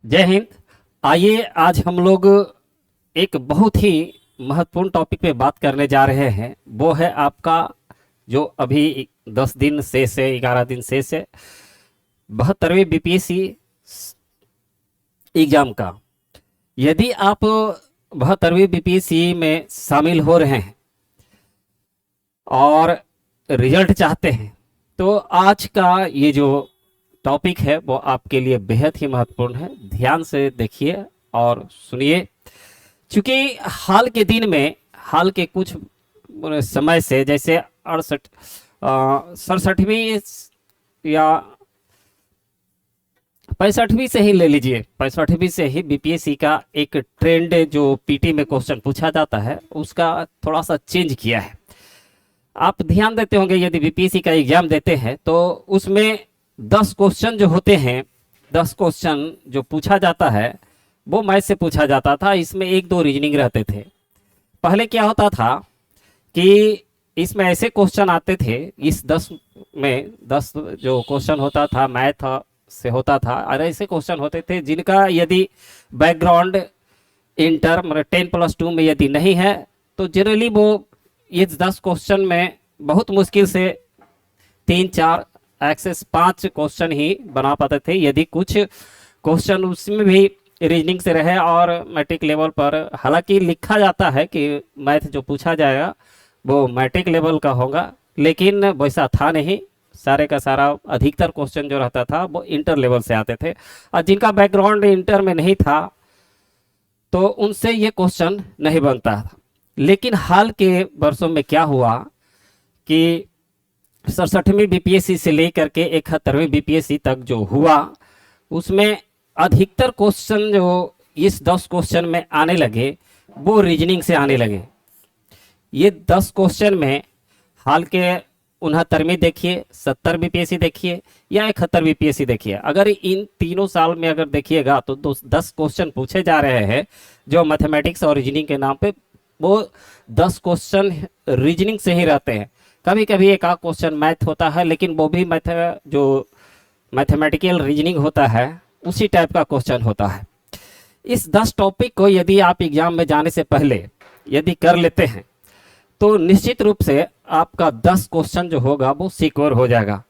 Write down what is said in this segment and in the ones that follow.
जय हिंद। आइए आज हम लोग एक बहुत ही महत्वपूर्ण टॉपिक पे बात करने जा रहे हैं। वो है आपका जो अभी 10 दिन शेष है, 11 दिन शेष है 72वें बीपीएससी एग्जाम का। यदि आप 72वें बीपीएससी में शामिल हो रहे हैं और रिजल्ट चाहते हैं तो आज का ये जो टॉपिक है वो आपके लिए बेहद ही महत्वपूर्ण है। ध्यान से देखिए और सुनिए। चूंकि हाल के दिन में, हाल के कुछ समय से, जैसे 67वीं या 65वीं से ही ले लीजिए, 65वीं से ही बीपीएससी का एक ट्रेंड जो पीटी में क्वेश्चन पूछा जाता है उसका थोड़ा सा चेंज किया है। आप ध्यान देते होंगे, यदि बीपीएससी का एग्जाम देते हैं तो उसमें 10 क्वेश्चन जो होते हैं, 10 क्वेश्चन जो पूछा जाता है वो मैथ से पूछा जाता था। इसमें एक दो रीजनिंग रहते थे। पहले क्या होता था कि इसमें ऐसे क्वेश्चन आते थे, इस 10 में 10 जो क्वेश्चन होता था मैथ से होता था, और ऐसे क्वेश्चन होते थे जिनका यदि बैकग्राउंड इंटर मतलब 10+2 में यदि नहीं है तो जनरली वो ये 10 क्वेश्चन में बहुत मुश्किल से 3-4 एक्सेस 5 क्वेश्चन ही बना पाते थे। यदि कुछ क्वेश्चन उसमें भी रीजनिंग से रहे और मैट्रिक लेवल पर, हालांकि लिखा जाता है कि मैथ जो पूछा जाएगा वो मैट्रिक लेवल का होगा, लेकिन वैसा था नहीं। सारे का सारा अधिकतर क्वेश्चन जो रहता था वो इंटर लेवल से आते थे, और जिनका बैकग्राउंड इंटर में नहीं था तो उनसे ये क्वेश्चन नहीं बनता था। लेकिन हाल के वर्षों में क्या हुआ कि 67वीं बीपीएससी से लेकर के 71वीं बीपीएससी तक जो हुआ उसमें अधिकतर क्वेश्चन जो इस 10 क्वेश्चन में आने लगे वो रीजनिंग से आने लगे। ये 10 क्वेश्चन में हाल के 69वीं देखिए, 70 बीपीएससी देखिए या 71 बीपीएससी देखिए, अगर इन तीनों साल में अगर देखिएगा तो 10 क्वेश्चन पूछे जा रहे हैं जो मैथमेटिक्स और रीजनिंग के नाम पे। वो 10 क्वेश्चन रीजनिंग से ही रहते हैं। कभी कभी एक आध क्वेश्चन मैथ होता है, लेकिन वो भी जो मैथमेटिकल रीजनिंग होता है उसी टाइप का क्वेश्चन होता है। इस 10 टॉपिक को यदि आप एग्जाम में जाने से पहले यदि कर लेते हैं तो निश्चित रूप से आपका 10 क्वेश्चन जो होगा वो सिक्योर हो जाएगा।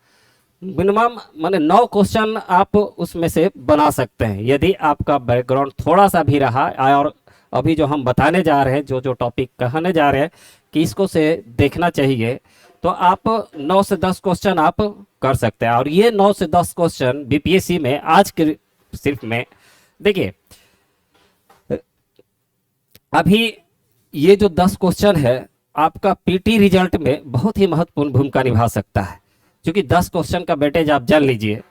मिनिमम माने 9 क्वेश्चन आप उसमें से बना सकते हैं यदि आपका बैकग्राउंड थोड़ा सा भी रहा। और अभी जो हम बताने जा रहे हैं, जो जो टॉपिक कहने जा रहे हैं कि इसको से देखना चाहिए, तो आप 9 से 10 क्वेश्चन आप कर सकते हैं। और ये 9 से 10 क्वेश्चन बीपीएससी में आज के सिर्फ में देखिए, अभी ये जो 10 क्वेश्चन है आपका पीटी रिजल्ट में बहुत ही महत्वपूर्ण भूमिका निभा सकता है। क्योंकि 10 क्वेश्चन का वेटेज आप जान लीजिए,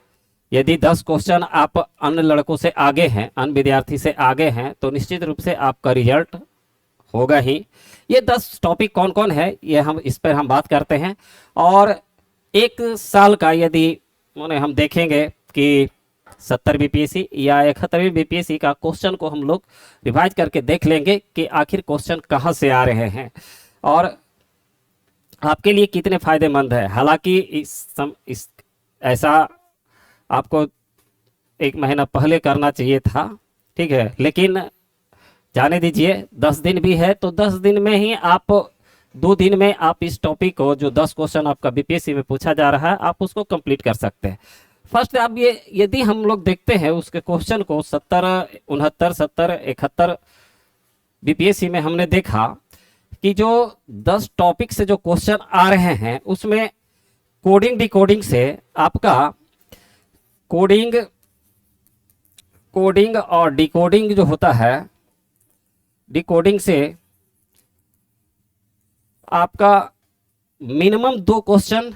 यदि 10 क्वेश्चन आप अन्य लड़कों से आगे हैं, अन्य विद्यार्थी से आगे हैं, तो निश्चित रूप से आपका रिजल्ट होगा ही। ये 10 टॉपिक कौन कौन है ये हम इस पर हम बात करते हैं। और एक साल का यदि माने हम देखेंगे कि 70 बीपीएससी या 71वीं बीपीएससी का क्वेश्चन को हम लोग रिवाइज करके देख लेंगे कि आखिर क्वेश्चन कहाँ से आ रहे हैं और आपके लिए कितने फायदेमंद है। हालांकि इस ऐसा आपको 1 महीना पहले करना चाहिए था, ठीक है, लेकिन जाने दीजिए। 10 दिन भी है तो 10 दिन में ही आप 2 दिन में आप इस टॉपिक को, जो 10 क्वेश्चन आपका बीपीएससी में पूछा जा रहा है, आप उसको कंप्लीट कर सकते हैं। फर्स्ट आप ये यदि हम लोग देखते हैं उसके क्वेश्चन को 70, 69, 70, 71 बीपीएससी में हमने देखा कि जो 10 टॉपिक से जो क्वेश्चन आ रहे हैं उसमें कोडिंग डिकोडिंग से आपका कोडिंग और डिकोडिंग जो होता है, डिकोडिंग से आपका मिनिमम 2 क्वेश्चन,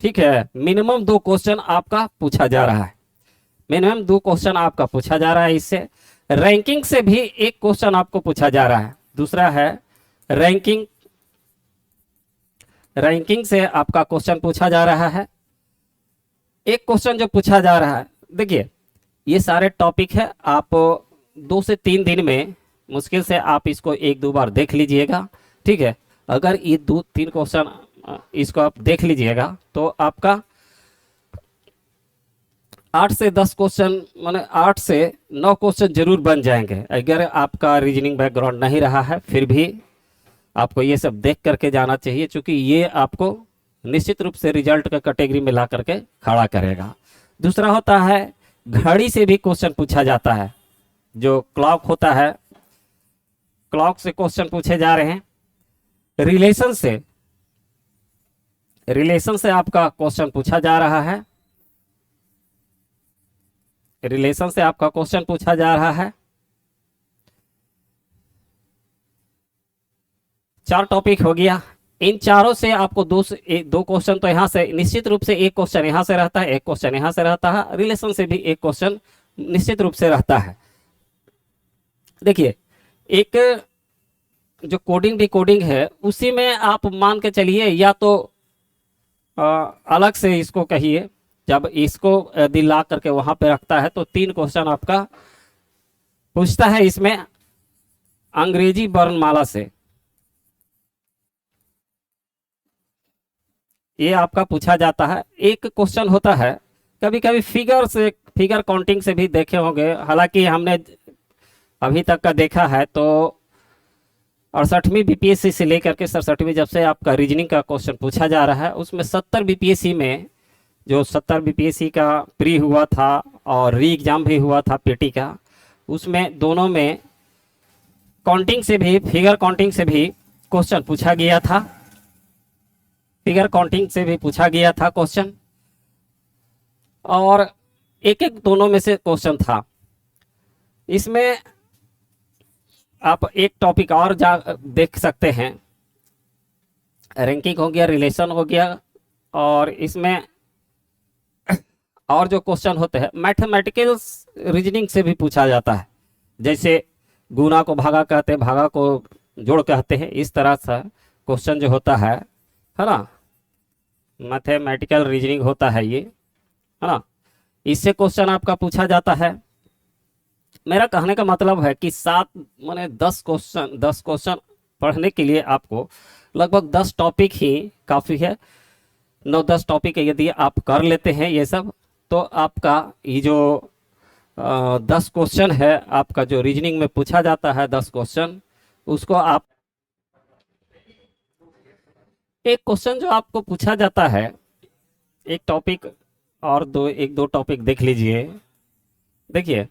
ठीक है, मिनिमम 2 क्वेश्चन आपका पूछा जा रहा है। मिनिमम 2 क्वेश्चन आपका पूछा जा रहा है। इससे रैंकिंग से भी एक क्वेश्चन आपको पूछा जा रहा है। दूसरा है रैंकिंग से आपका क्वेश्चन पूछा जा रहा है। एक क्वेश्चन जो पूछा जा रहा है, देखिए ये सारे टॉपिक है, आप 2 से 3 दिन में मुश्किल से आप इसको 1-2 बार देख लीजिएगा, ठीक है। अगर ये 2-3 क्वेश्चन इसको आप देख लीजिएगा तो आपका 8 से 10 क्वेश्चन, माने 8 से 9 क्वेश्चन जरूर बन जाएंगे। अगर आपका रीजनिंग बैकग्राउंड नहीं रहा है फिर भी आपको ये सब देख करके जाना चाहिए, क्योंकि ये आपको निश्चित रूप से रिजल्ट का कैटेगरी में ला करके खड़ा करेगा। दूसरा होता है घड़ी से भी क्वेश्चन पूछा जाता है, जो क्लॉक होता है, क्लॉक से क्वेश्चन पूछे जा रहे हैं। रिलेशन से आपका क्वेश्चन पूछा जा रहा है, रिलेशन से आपका क्वेश्चन पूछा जा रहा है। 4 टॉपिक हो गया। इन चारों से आपको दो क्वेश्चन तो यहाँ से निश्चित रूप से, एक क्वेश्चन यहाँ से रहता है, एक क्वेश्चन यहाँ से रहता है। रिलेशन से भी एक क्वेश्चन निश्चित रूप से रहता है। देखिए, एक जो कोडिंग डिकोडिंग है उसी में आप मान के चलिए, या तो अलग से इसको कहिए, जब इसको यदि ला करके वहां पे रखता है तो 3 क्वेश्चन आपका पूछता है इसमें अंग्रेजी वर्णमाला से। ये आपका पूछा जाता है। एक क्वेश्चन होता है कभी कभी फिगर काउंटिंग से भी देखे होंगे, हालांकि हमने अभी तक का देखा है तो 68वीं बीपीएससी से लेकर के 67वीं जब से आपका रीजनिंग का क्वेश्चन पूछा जा रहा है, उसमें 70 बीपीएससी में, जो 70 बीपीएससी का प्री हुआ था और री एग्जाम भी हुआ था पीटी का, उसमें दोनों में काउंटिंग से भी, फिगर काउंटिंग से भी क्वेश्चन पूछा गया था। फिगर काउंटिंग से भी पूछा गया था क्वेश्चन, और एक एक दोनों में से क्वेश्चन था। इसमें आप एक टॉपिक और देख सकते हैं, रैंकिंग हो गया, रिलेशन हो गया, और इसमें और जो क्वेश्चन होते हैं मैथमेटिकल रीजनिंग से भी पूछा जाता है। जैसे गुना को भागा कहते हैं, भागा को जोड़ कहते हैं, इस तरह से क्वेश्चन जो होता है ना, मैथमेटिकल रीजनिंग होता है ये, है ना। इससे क्वेश्चन आपका पूछा जाता है। मेरा कहने का मतलब है कि 7 माने 10 क्वेश्चन पढ़ने के लिए आपको लगभग 10 टॉपिक ही काफ़ी है। 9-10 टॉपिक यदि आप कर लेते हैं ये सब, तो आपका ये जो 10 क्वेश्चन है आपका जो रीजनिंग में पूछा जाता है 10 क्वेश्चन, उसको आप, एक क्वेश्चन जो आपको पूछा जाता है, एक टॉपिक और एक दो टॉपिक देख लीजिए। देखिए,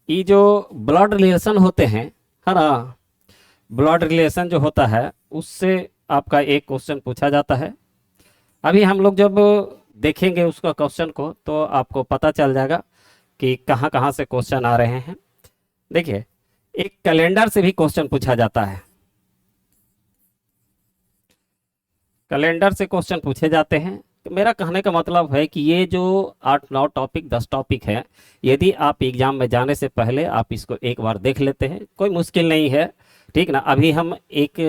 ये जो ब्लड रिलेशन होते हैं, है ना, ब्लड रिलेशन जो होता है उससे आपका एक क्वेश्चन पूछा जाता है। अभी हम लोग जब देखेंगे उसका क्वेश्चन को तो आपको पता चल जाएगा कि कहाँ कहाँ से क्वेश्चन आ रहे हैं। देखिए, एक कैलेंडर से भी क्वेश्चन पूछा जाता है, कैलेंडर से क्वेश्चन पूछे जाते हैं। मेरा कहने का मतलब है कि ये जो 8-9 टॉपिक 10 टॉपिक है, यदि आप एग्जाम में जाने से पहले आप इसको एक बार देख लेते हैं, कोई मुश्किल नहीं है, ठीक ना। अभी हम एक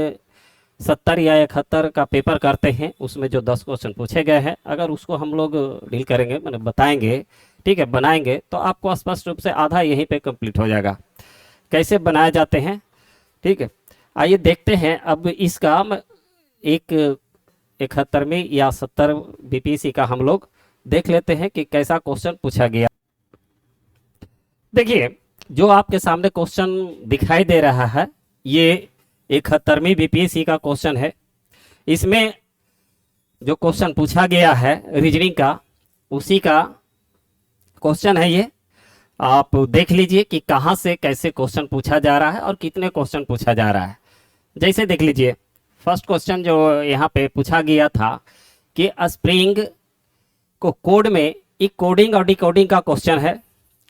70 या 71 का पेपर करते हैं, उसमें जो 10 क्वेश्चन पूछे गए हैं, अगर उसको हम लोग डील करेंगे, मैंने बताएंगे, ठीक है, बनाएंगे, तो आपको स्पष्ट रूप से आधा यहीं पे कंप्लीट हो जाएगा। कैसे बनाए जाते हैं, ठीक है, आइए देखते हैं। अब इसका एक 71वीं या 70 बीपीएससी का हम लोग देख लेते हैं कि कैसा क्वेश्चन पूछा गया। देखिए, जो आपके सामने क्वेश्चन दिखाई दे रहा है ये 71वीं बीपीएससी का क्वेश्चन है। इसमें जो क्वेश्चन पूछा गया है रीजनिंग का, उसी का क्वेश्चन है ये। आप देख लीजिए कि कहाँ से कैसे क्वेश्चन पूछा जा रहा है और कितने क्वेश्चन पूछा जा रहा है। जैसे देख लीजिए, फर्स्ट क्वेश्चन जो यहाँ पे पूछा गया था कि स्प्रिंग को कोड में, एक कोडिंग और डिकोडिंग का क्वेश्चन है,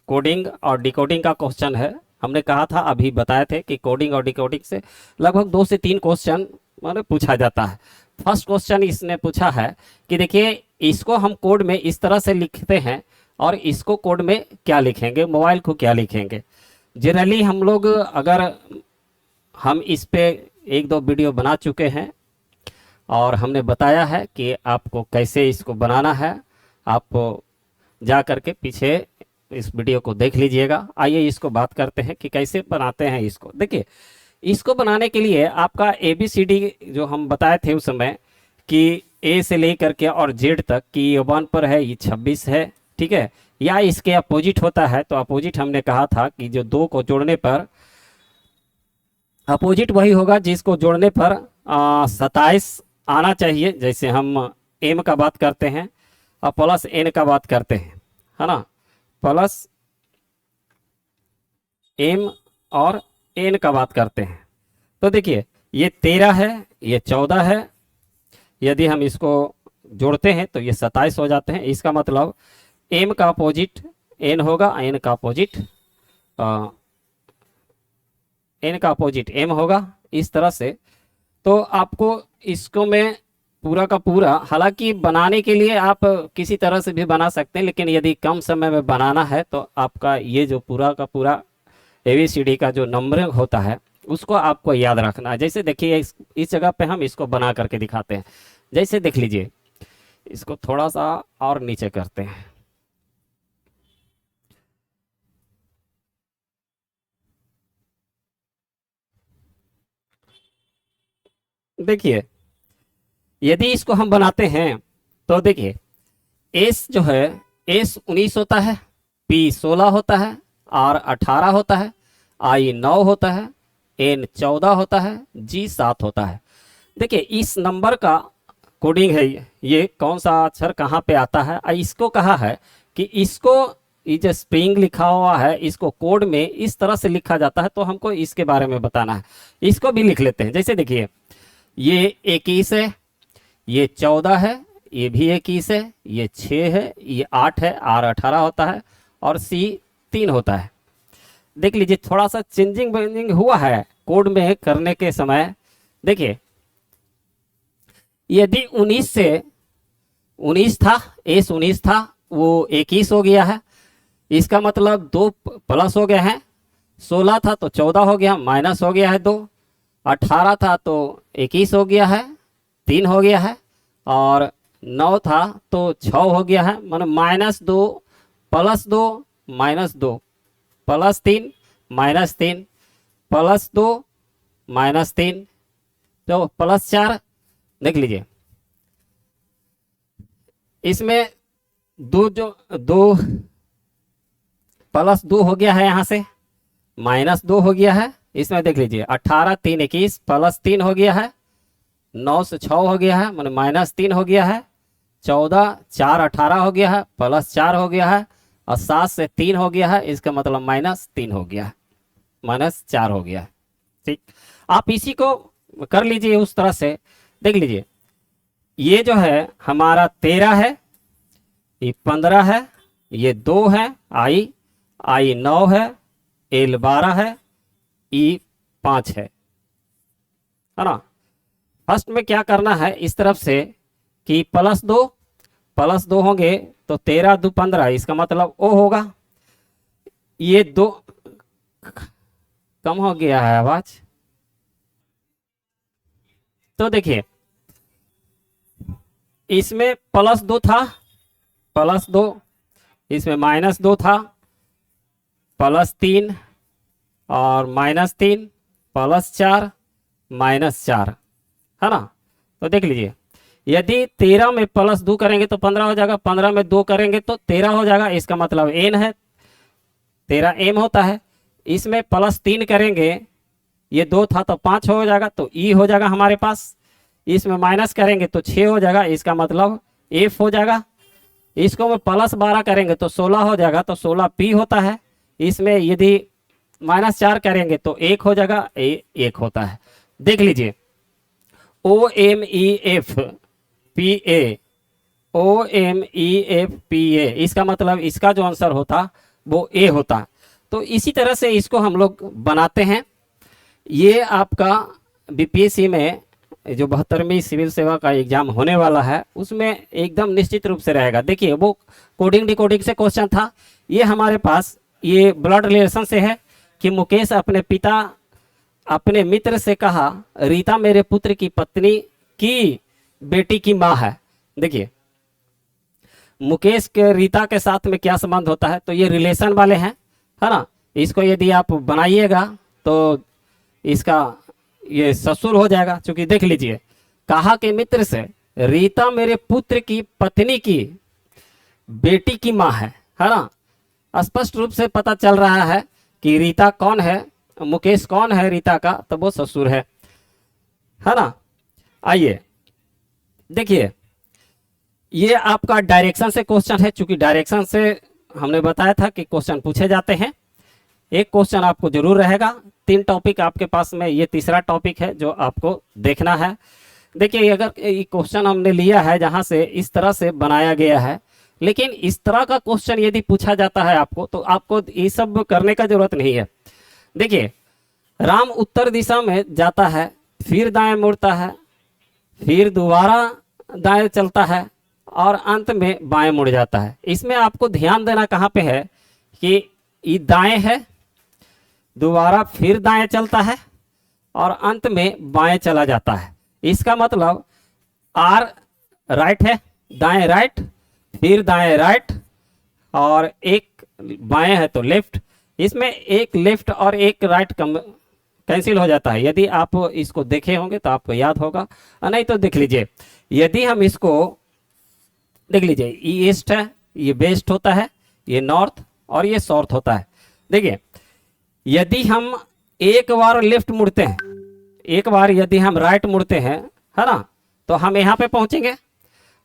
कोडिंग और डिकोडिंग का क्वेश्चन है। हमने कहा था, अभी बताए थे कि कोडिंग और डिकोडिंग से लगभग 2 से 3 क्वेश्चन माने पूछा जाता है। फर्स्ट क्वेश्चन इसने पूछा है कि देखिए, इसको हम कोड में इस तरह से लिखते हैं और इसको कोड में क्या लिखेंगे, मोबाइल को क्या लिखेंगे। जनरली हम लोग, अगर हम इस पे 1-2 वीडियो बना चुके हैं और हमने बताया है कि आपको कैसे इसको बनाना है, आप जा करके पीछे इस वीडियो को देख लीजिएगा। आइए इसको बात करते हैं कि कैसे बनाते हैं इसको। देखिए, इसको बनाने के लिए आपका ABCD जो हम बताए थे उस समय कि A से लेकर के और Z तक कि ये 1 पर है, ये 26 है, ठीक है, या इसके अपोजिट होता है। तो अपोजिट हमने कहा था कि जो दो को जोड़ने पर अपोजिट वही होगा जिसको जोड़ने पर 27 आना चाहिए। जैसे हम एम का बात करते हैं और प्लस एन का बात करते हैं, है ना, प्लस एम और एन का बात करते हैं। तो देखिए ये 13 है, ये 14 है, यदि हम इसको जोड़ते हैं तो ये 27 हो जाते हैं। इसका मतलब एम का अपोजिट एन होगा, एन का अपोजिट एन का अपोजिट एम होगा, इस तरह से। तो आपको इसको मैं पूरा का पूरा, हालांकि बनाने के लिए आप किसी तरह से भी बना सकते हैं, लेकिन यदि कम समय में बनाना है तो आपका ये जो पूरा का पूरा ABCD का जो नंबरिंग होता है उसको आपको याद रखना है। जैसे देखिए इस जगह पे हम इसको बना करके दिखाते हैं। जैसे देख लीजिए, इसको थोड़ा सा और नीचे करते हैं। देखिए यदि इसको हम बनाते हैं तो देखिए एस जो है, एस 19 होता है, पी 16 होता है, आर 18 होता है, आई 9 होता है, एन 14 होता है, जी 7 होता है। देखिए इस नंबर का कोडिंग है, ये कौन सा अक्षर कहाँ पे आता है। इसको कहा है कि इसको, ये जो स्प्रिंग लिखा हुआ है इसको कोड में इस तरह से लिखा जाता है, तो हमको इसके बारे में बताना है। इसको भी लिख लेते हैं। जैसे देखिए ये 21 है, ये 14 है, ये भी 21 है, ये 6 है, ये 8 है, आर 18 होता है और सी 3 होता है। देख लीजिए थोड़ा सा चेंजिंग वेंजिंग हुआ है कोड में करने के समय। देखिए यदि 19 से 19 था, एस 19 था, वो 21 हो गया है, इसका मतलब 2 प्लस हो गया है। 16 था तो 14 हो गया, माइनस हो गया है 2। 18 था तो 21 हो गया है, 3 हो गया है, और 9 था तो 6 हो गया है। मतलब -2 +2 -2 +3 -3 +2 -3 तो +4। देख लीजिए इसमें दो +2 हो गया है, यहाँ से -2 हो गया है। इसमें देख लीजिए 18 3 21 +3 हो गया है, 9 से 6 हो गया है, मतलब -3 हो गया है, 14 4 18 हो गया है, +4 हो गया है, और 7 से 3 हो गया है, इसका मतलब -3 हो गया है, -4 हो गया है। ठीक, आप इसी को कर लीजिए उस तरह से। देख लीजिए ये जो है हमारा 13 है, ये 15 है, ये 2 है, आई 9 है, एल 12 है, ई 5 है ना। फर्स्ट में क्या करना है इस तरफ से कि +2 होंगे तो 13 2 15, इसका मतलब ओ होगा। ये 2 कम हो गया है आवाज। तो देखिए इसमें +2 था, +2, इसमें -2 था, +3 और -3 +4 -4, है ना। तो देख लीजिए यदि 13 में +2 करेंगे तो 15 हो जाएगा, 15 में 2 करेंगे तो 13 हो जाएगा, इसका मतलब एन है, 13 एम होता है। इसमें +3 करेंगे, ये 2 था तो 5 हो जाएगा, तो ई हो जाएगा हमारे पास। इसमें माइनस करेंगे तो 6 हो जाएगा, इसका मतलब एफ हो जाएगा। इसको में +12 करेंगे तो 16 हो जाएगा, तो 16 पी होता है। इसमें यदि -4 करेंगे तो 1 हो जाएगा, 1 होता है। देख लीजिए OMEFPA, OMEFPA, इसका मतलब इसका जो आंसर होता वो ए होता। तो इसी तरह से इसको हम लोग बनाते हैं। ये आपका BPSC में जो 72वीं सिविल सेवा का एग्जाम होने वाला है उसमें एकदम निश्चित रूप से रहेगा। देखिए वो कोडिंग डिकोडिंग से क्वेश्चन था, ये हमारे पास ये ब्लड रिलेशन से है कि मुकेश अपने मित्र से कहा रीता मेरे पुत्र की पत्नी की बेटी की माँ है। देखिए मुकेश के रीता के साथ में क्या संबंध होता है, तो ये रिलेशन वाले हैं, है ना। इसको यदि आप बनाइएगा तो इसका ये ससुर हो जाएगा। क्योंकि देख लीजिए कहा कि मित्र से रीता मेरे पुत्र की पत्नी की, बेटी की माँ है ना। स्पष्ट रूप से पता चल रहा है कि रीता कौन है, मुकेश कौन है रीता का, तो वो ससुर है ना। आइए देखिए, ये आपका डायरेक्शन से क्वेश्चन है। चूंकि डायरेक्शन से हमने बताया था कि क्वेश्चन पूछे जाते हैं, एक क्वेश्चन आपको जरूर रहेगा। 3 टॉपिक आपके पास में, ये तीसरा टॉपिक है जो आपको देखना है। देखिए, अगर ये क्वेश्चन हमने लिया है जहां से इस तरह से बनाया गया है, लेकिन इस तरह का क्वेश्चन यदि पूछा जाता है आपको, तो आपको ये सब करने का जरूरत नहीं है। देखिए, राम उत्तर दिशा में जाता है, फिर दाएं मुड़ता है, फिर दोबारा दाएं चलता है और अंत में बाएं मुड़ जाता है। इसमें आपको ध्यान देना कहाँ पे है कि ये दाएं है, दोबारा फिर दाएं चलता है और अंत में बाएं चला जाता है। इसका मतलब आर राइट है, दाएं राइट, फिर दाएं राइट और एक बाएं है तो लेफ्ट। इसमें एक लेफ्ट और एक राइट कैंसिल हो जाता है। यदि आप इसको देखे होंगे तो आपको याद होगा, नहीं तो देख लीजिए। यदि हम इसको देख लीजिए, ये ईस्ट है, ये वेस्ट होता है, ये नॉर्थ और ये साउथ होता है। देखिए, यदि हम एक बार लेफ्ट मुड़ते हैं, एक बार यदि हम राइट मुड़ते हैं, है ना, तो हम यहाँ पे पहुंचेंगे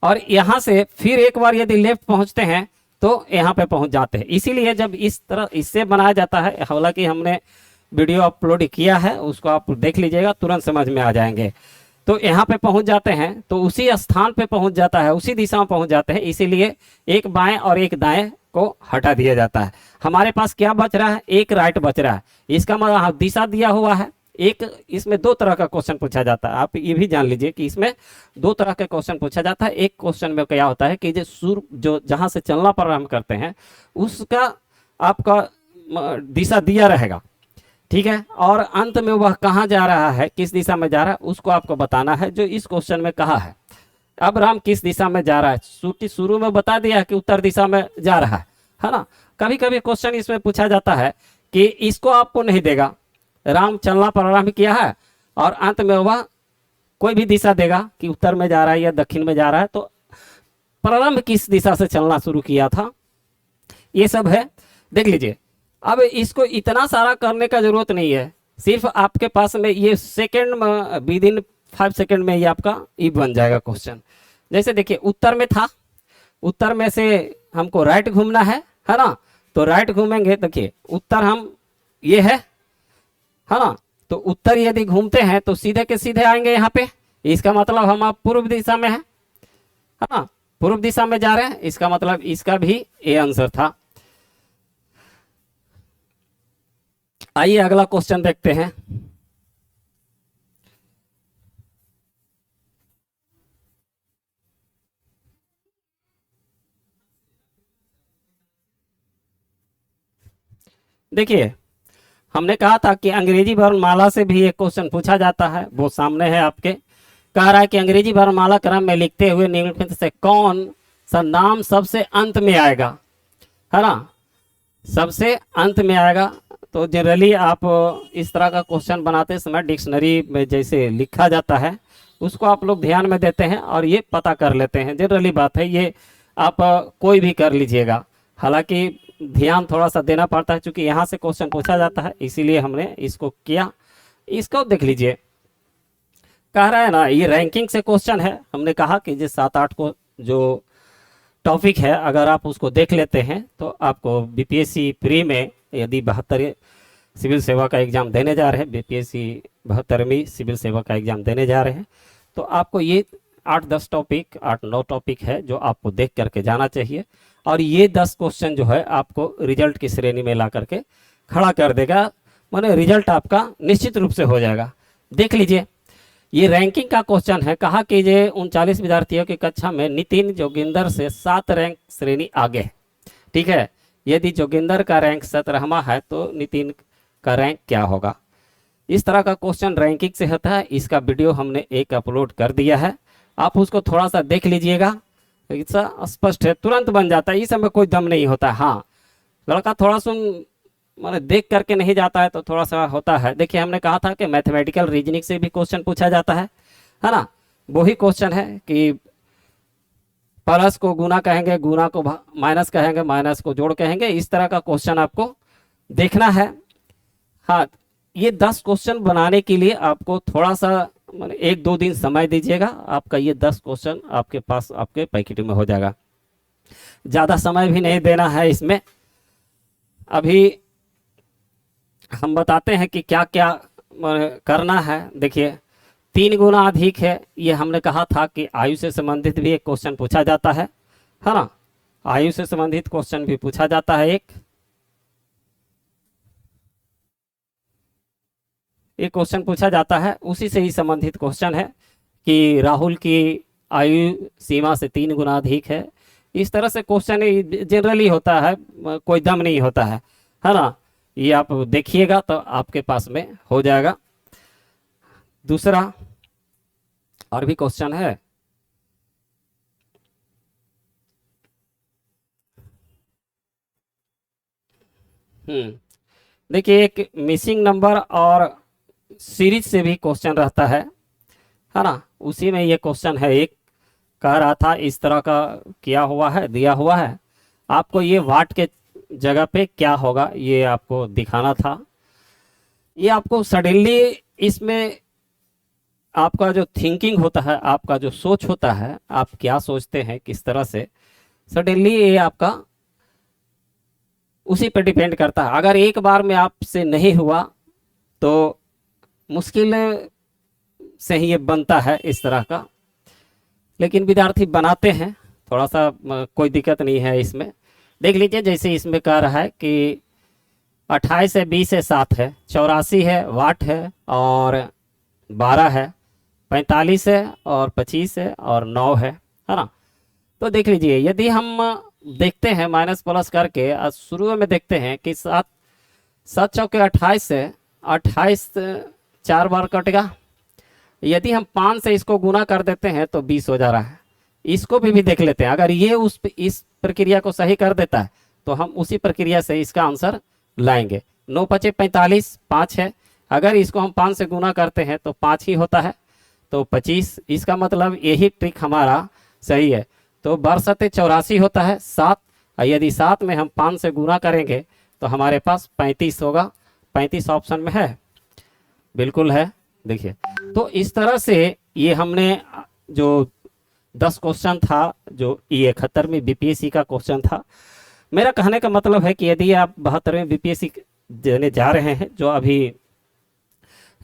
और यहाँ से फिर एक बार यदि लेफ्ट पहुंचते हैं तो यहाँ पे पहुंच जाते हैं। इसीलिए जब इस तरह इससे बनाया जाता है, हालांकि हमने वीडियो अपलोड किया है, उसको आप देख लीजिएगा, तुरंत समझ में आ जाएंगे। तो यहाँ पे पहुंच जाते हैं तो उसी स्थान पे पहुंच जाता है, उसी दिशा में पहुंच जाते हैं। इसीलिए एक बाएं और एक दाएं को हटा दिया जाता है। हमारे पास क्या बच रहा है, एक राइट बच रहा है। इसका मतलब दिशा दिया हुआ है। एक इसमें 2 तरह का क्वेश्चन पूछा जाता है, आप ये भी जान लीजिए कि इसमें 2 तरह का क्वेश्चन पूछा जाता है। एक क्वेश्चन में क्या होता है कि जो जहां से चलना प्रारंभ करते हैं उसका आपका दिशा दिया रहेगा, ठीक है, और अंत में वह कहाँ जा रहा है, किस दिशा में जा रहा है, उसको आपको बताना है, जो इस क्वेश्चन में कहा है। अब राम किस दिशा में जा रहा है, शुरू में बता दिया कि उत्तर दिशा में जा रहा है ना। कभी कभी क्वेश्चन इसमें पूछा जाता है कि इसको आपको नहीं देगा, राम चलना प्रारंभ किया है और अंत में वह कोई भी दिशा देगा कि उत्तर में जा रहा है या दक्षिण में जा रहा है, तो प्रारंभ किस दिशा से चलना शुरू किया था, ये सब है। देख लीजिए, अब इसको इतना सारा करने का जरूरत नहीं है, सिर्फ आपके पास में ये सेकंड में, विद इन 5 सेकंड में ये आपका ई बन जाएगा क्वेश्चन। जैसे देखिए, उत्तर में था, उत्तर में से हमको राइट घूमना है ना, तो राइट घूमेंगे। देखिए, उत्तर हम ये है ना, तो उत्तर यदि घूमते हैं तो सीधे के सीधे आएंगे यहाँ पे। इसका मतलब हम आप पूर्व दिशा में है ना, पूर्व दिशा में जा रहे हैं। इसका मतलब इसका भी ये आंसर था। आइए अगला क्वेश्चन देखते हैं। देखिए, हमने कहा था कि अंग्रेजी वर्णमाला से भी एक क्वेश्चन पूछा जाता है, वो सामने है आपके। कह रहा है कि अंग्रेजी वर्णमाला क्रम में लिखते हुए निम्नलिखित से कौन सा नाम सबसे अंत में आएगा, है ना, सबसे अंत में आएगा। तो जनरली आप इस तरह का क्वेश्चन बनाते समय डिक्शनरी में जैसे लिखा जाता है उसको आप लोग ध्यान में देते हैं और ये पता कर लेते हैं। जनरली बात है, ये आप कोई भी कर लीजिएगा, हालांकि ध्यान थोड़ा सा देना पड़ता है, क्योंकि यहाँ से क्वेश्चन पूछा जाता है, इसीलिए हमने इसको किया। इसको देख लीजिए, कह रहा है ना, ये रैंकिंग से क्वेश्चन है। हमने कहा कि जिस 7-8 को जो टॉपिक है, अगर आप उसको देख लेते हैं तो आपको बीपीएससी प्री में यदि 72 सिविल सेवा का एग्जाम देने जा रहे हैं, बीपीएससी 72वीं सिविल सेवा का एग्जाम देने जा रहे हैं, तो आपको ये 8-10 टॉपिक, 8-9 टॉपिक है जो आपको देख करके जाना चाहिए। और ये 10 क्वेश्चन जो है आपको रिजल्ट की श्रेणी में ला करके खड़ा कर देगा, माने रिजल्ट आपका निश्चित रूप से हो जाएगा। देख लीजिए, ये रैंकिंग का क्वेश्चन है। कहा कि ये 39 विद्यार्थियों की कक्षा में नितिन जोगिंदर से 7 रैंक श्रेणी आगे है, ठीक है। यदि जोगिंदर का रैंक 17वां है तो नितिन का रैंक क्या होगा। इस तरह का क्वेश्चन रैंकिंग से होता है। इसका वीडियो हमने एक अपलोड कर दिया है, आप उसको थोड़ा सा देख लीजिएगा, स्पष्ट है, तुरंत बन जाता है, इस समय कोई दम नहीं होता है। हाँ, लड़का थोड़ा सुन माने देख करके नहीं जाता है तो थोड़ा सा होता है। देखिए, हमने कहा था कि मैथमेटिकल रीजनिंग से भी क्वेश्चन पूछा जाता है ना। वही क्वेश्चन है कि प्लस को गुना कहेंगे, गुना को माइनस कहेंगे, माइनस को जोड़ कहेंगे। इस तरह का क्वेश्चन आपको देखना है। हाँ, ये 10 क्वेश्चन बनाने के लिए आपको थोड़ा सा माने 1-2 दिन समय दीजिएगा, आपका ये 10 क्वेश्चन आपके पास आपके पैकेट में हो जाएगा। ज़्यादा समय भी नहीं देना है इसमें। अभी हम बताते हैं कि क्या क्या करना है। देखिए 3 गुना अधिक है, ये हमने कहा था कि आयु से संबंधित भी एक क्वेश्चन पूछा जाता है ना। आयु से संबंधित क्वेश्चन भी पूछा जाता है। एक क्वेश्चन पूछा जाता है, उसी से ही संबंधित क्वेश्चन है कि राहुल की आयु सीमा से 3 गुना अधिक है। इस तरह से क्वेश्चन जनरली होता है, कोई दम नहीं होता है ना। ये आप देखिएगा तो आपके पास में हो जाएगा। दूसरा और भी क्वेश्चन है। देखिए एक मिसिंग नंबर और सीरीज से भी क्वेश्चन रहता है ना। उसी में ये क्वेश्चन है, एक कह रहा था इस तरह का किया हुआ है, दिया हुआ है, आपको ये वाट के जगह पे क्या होगा ये आपको दिखाना था। ये आपको सडनली इसमें आपका जो थिंकिंग होता है, आपका जो सोच होता है, आप क्या सोचते हैं किस तरह से, सडनली ये आपका उसी पे डिपेंड करता है। अगर एक बार में आपसे नहीं हुआ तो मुश्किल से ही ये बनता है इस तरह का, लेकिन विद्यार्थी बनाते हैं, थोड़ा सा कोई दिक्कत नहीं है इसमें। देख लीजिए जैसे इसमें कह रहा है कि 28 है, 20 है, 7 है, 84 है, वाट है और 12 है, 45 है और 25 है और 9 है ना। तो देख लीजिए यदि हम देखते हैं माइनस प्लस करके, शुरू में देखते हैं कि 7 चौके 28 है, 28 4 बार कटेगा। यदि हम 5 से इसको गुना कर देते हैं तो 20 हो जा रहा है। इसको भी देख लेते हैं, अगर ये इस प्रक्रिया को सही कर देता है तो हम उसी प्रक्रिया से इसका आंसर लाएंगे। 9 पचे 45, 5 है, अगर इसको हम 5 से गुना करते हैं तो 5 ही होता है, तो 25। इसका मतलब यही ट्रिक हमारा सही है। तो बरसते 84 होता है 7, और यदि 7 में हम 5 से गुना करेंगे तो हमारे पास 35 होगा। 35 ऑप्शन में है, बिल्कुल है। देखिए तो इस तरह से ये हमने जो 10 क्वेश्चन था, जो ये 71वीं बीपीएससी का क्वेश्चन था। मेरा कहने का मतलब है कि यदि आप 72वें बीपीएससी देने जा रहे हैं, जो अभी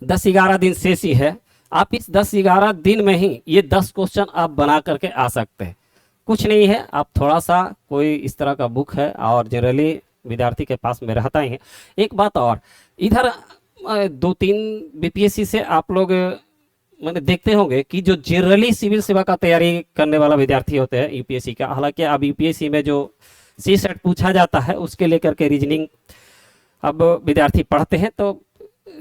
10-11 दिन शेष ही है, आप इस 10-11 दिन में ही ये 10 क्वेश्चन आप बना करके आ सकते हैं। कुछ नहीं है, आप थोड़ा सा कोई इस तरह का बुक है और जनरली विद्यार्थी के पास में रहता ही है। एक बात और, इधर 2-3 बीपीएससी से आप लोग मैंने देखते होंगे कि जो जनरली सिविल सेवा का तैयारी करने वाला विद्यार्थी होते हैं यूपीएससी का, हालांकि अब यूपीएससी में जो सी सेट पूछा जाता है उसके लेकर के रीजनिंग अब विद्यार्थी पढ़ते हैं तो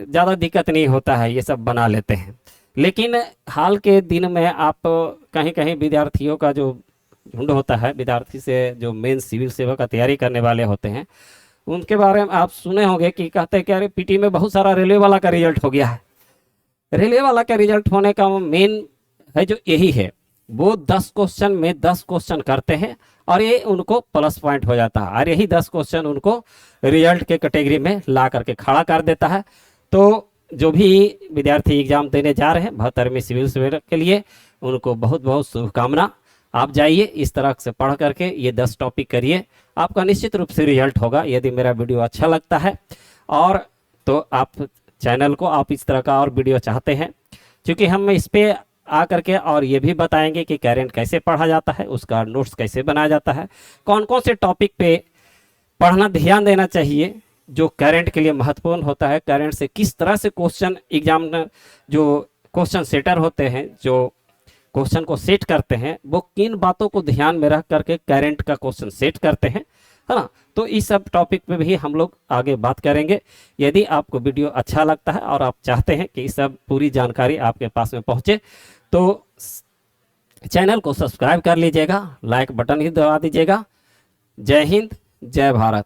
ज़्यादा दिक्कत नहीं होता है, ये सब बना लेते हैं। लेकिन हाल के दिन में आप कहीं कहीं विद्यार्थियों का जो झुंड होता है, विद्यार्थी से जो मेन सिविल सेवा का तैयारी करने वाले होते हैं, उनके बारे में आप सुने होंगे कि कहते हैं कि अरे पीटी में बहुत सारा रेलवे वाला का रिजल्ट हो गया है। रेलवे वाला का रिजल्ट होने का मेन है जो यही है, वो 10 क्वेश्चन में 10 क्वेश्चन करते हैं और ये उनको प्लस पॉइंट हो जाता है, और यही 10 क्वेश्चन उनको रिजल्ट के कैटेगरी में ला करके खड़ा कर देता है। तो जो भी विद्यार्थी एग्जाम देने जा रहे हैं 72वीं सिविल सेवा के लिए, उनको बहुत बहुत शुभकामना। आप जाइए इस तरह से पढ़ करके ये 10 टॉपिक करिए, आपका निश्चित रूप से रिजल्ट होगा। यदि मेरा वीडियो अच्छा लगता है और तो आप चैनल को आप इस तरह का और वीडियो चाहते हैं, क्योंकि हम इस पे आ करके और ये भी बताएंगे कि करेंट कैसे पढ़ा जाता है, उसका नोट्स कैसे बनाया जाता है, कौन कौन से टॉपिक पे पढ़ना ध्यान देना चाहिए जो करंट के लिए महत्वपूर्ण होता है, करंट से किस तरह से क्वेश्चन एग्जाम जो क्वेश्चन सेटर होते हैं, जो क्वेश्चन को सेट करते हैं, वो किन बातों को ध्यान में रख करके करंट का क्वेश्चन सेट करते हैं, है ना। तो इस सब टॉपिक पे भी हम लोग आगे बात करेंगे। यदि आपको वीडियो अच्छा लगता है और आप चाहते हैं कि इस सब पूरी जानकारी आपके पास में पहुंचे, तो चैनल को सब्सक्राइब कर लीजिएगा, लाइक बटन ही दबा दीजिएगा। जय हिंद, जय भारत।